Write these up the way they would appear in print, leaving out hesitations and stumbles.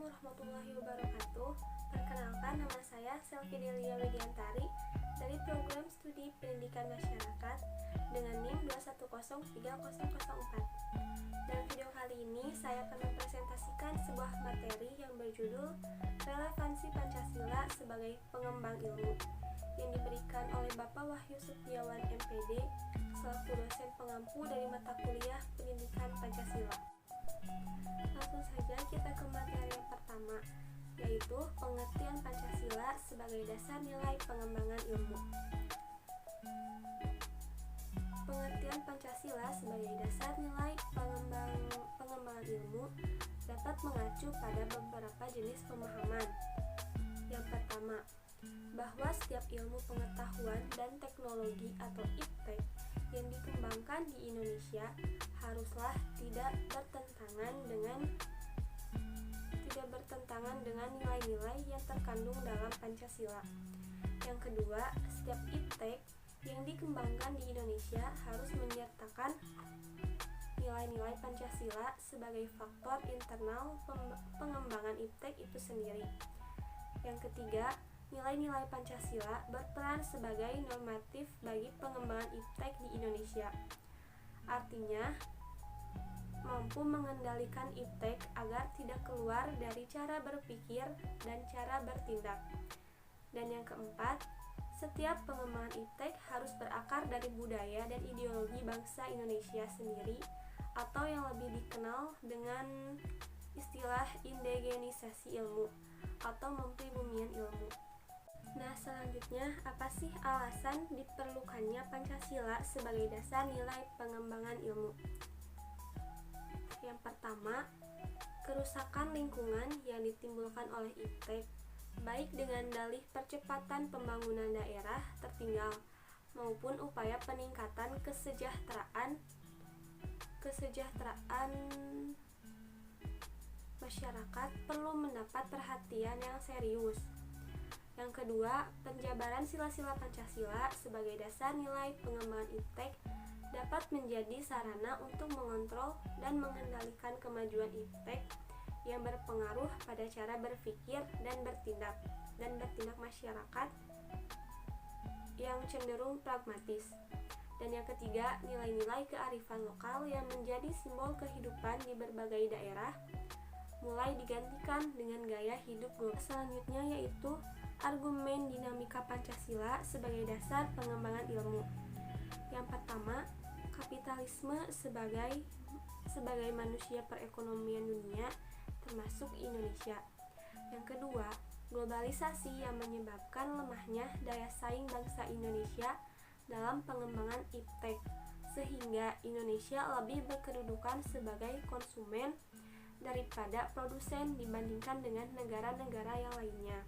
warahmatullahi wabarakatuh. Perkenalkan, nama saya Selvidelia Widiantari dari program studi pendidikan masyarakat dengan NIM 2103004. Dalam video kali ini saya akan mempresentasikan sebuah materi yang berjudul Relevansi Pancasila sebagai Pengembang Ilmu yang diberikan oleh Bapak Wahyu Setiawan MPD selaku dosen pengampu dari mata kuliah Pendidikan Pancasila. Langsung saja kita ke materi yang pertama, yaitu pengertian Pancasila sebagai dasar nilai pengembangan ilmu. Pengertian Pancasila sebagai dasar nilai pengembangan ilmu dapat mengacu pada beberapa jenis pemahaman. Yang pertama, bahwa setiap ilmu pengetahuan dan teknologi atau iptek yang dikembangkan di Indonesia haruslah tidak bertentangan dengan nilai-nilai yang terkandung dalam Pancasila. Yang kedua, setiap iptek yang dikembangkan di Indonesia harus menyertakan nilai-nilai Pancasila sebagai faktor internal pengembangan iptek itu sendiri. Yang ketiga, nilai-nilai Pancasila berperan sebagai normatif bagi pengembangan iptek di Indonesia. Artinya, mampu mengendalikan iptek agar tidak keluar dari cara berpikir dan cara bertindak. Dan yang keempat, setiap pengembangan iptek harus berakar dari budaya dan ideologi bangsa Indonesia sendiri, atau yang lebih dikenal dengan istilah indigenisasi ilmu atau mempribumian ilmu. Nah, selanjutnya, apa sih alasan diperlukannya Pancasila sebagai dasar nilai pengembangan ilmu? Yang pertama, kerusakan lingkungan yang ditimbulkan oleh iptek, baik dengan dalih percepatan pembangunan daerah tertinggal maupun upaya peningkatan kesejahteraan masyarakat perlu mendapat perhatian yang serius. Yang kedua, penjabaran sila-sila Pancasila sebagai dasar nilai pengembangan iptek dapat menjadi sarana untuk mengontrol dan mengendalikan kemajuan iptek yang berpengaruh pada cara berpikir dan bertindak masyarakat yang cenderung pragmatis. Dan yang ketiga, nilai-nilai kearifan lokal yang menjadi simbol kehidupan di berbagai daerah mulai digantikan dengan gaya hidup global. Selanjutnya yaitu argumen dinamika Pancasila sebagai dasar pengembangan ilmu. Yang pertama, kapitalisme sebagai manusia perekonomian dunia termasuk Indonesia. Yang kedua, globalisasi yang menyebabkan lemahnya daya saing bangsa Indonesia dalam pengembangan iptek, sehingga Indonesia lebih berkedudukan sebagai konsumen daripada produsen dibandingkan dengan negara-negara yang lainnya.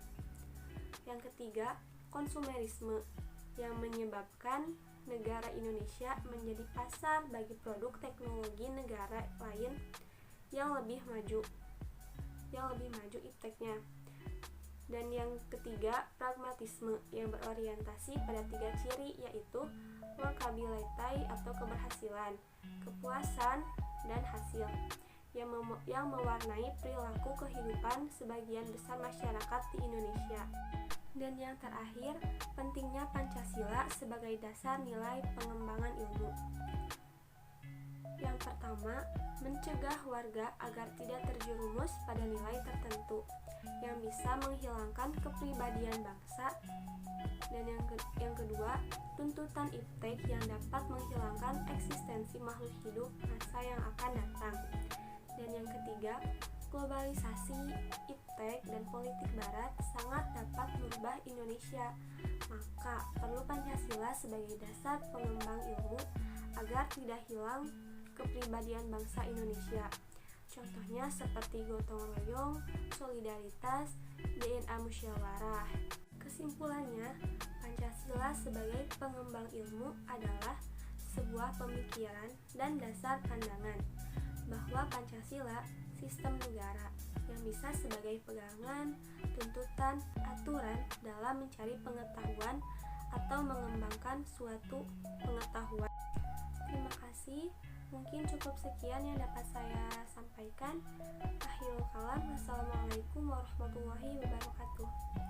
Yang ketiga, konsumerisme yang menyebabkan negara Indonesia menjadi pasar bagi produk teknologi negara lain yang lebih maju ipteknya. Dan yang ketiga, pragmatisme yang berorientasi pada tiga ciri, yaitu workability atau keberhasilan, kepuasan, dan hasil yang mewarnai perilaku kehidupan sebagian besar masyarakat di Indonesia. Dan yang terakhir, pentingnya Pancasila sebagai dasar nilai pengembangan ilmu. Yang pertama, mencegah warga agar tidak terjerumus pada nilai tertentu yang bisa menghilangkan kepribadian bangsa. Dan yang kedua, tuntutan iptek yang dapat menghilangkan eksistensi makhluk hidup masa yang akan datang. Dan yang ketiga, globalisasi, iptek, dan politik barat sangat dapat merubah Indonesia. Maka perlu Pancasila sebagai dasar pengembang ilmu agar tidak hilang kepribadian bangsa Indonesia. Contohnya seperti gotong royong, solidaritas, DNA musyawarah. Kesimpulannya, Pancasila sebagai pengembang ilmu adalah sebuah pemikiran dan dasar pandangan bahwa Pancasila sistem negara yang bisa sebagai pegangan, tuntutan, aturan dalam mencari pengetahuan atau mengembangkan suatu pengetahuan. Terima kasih. Mungkin cukup sekian yang dapat saya sampaikan. Akhirul kalam. Wassalamualaikum warahmatullahi wabarakatuh.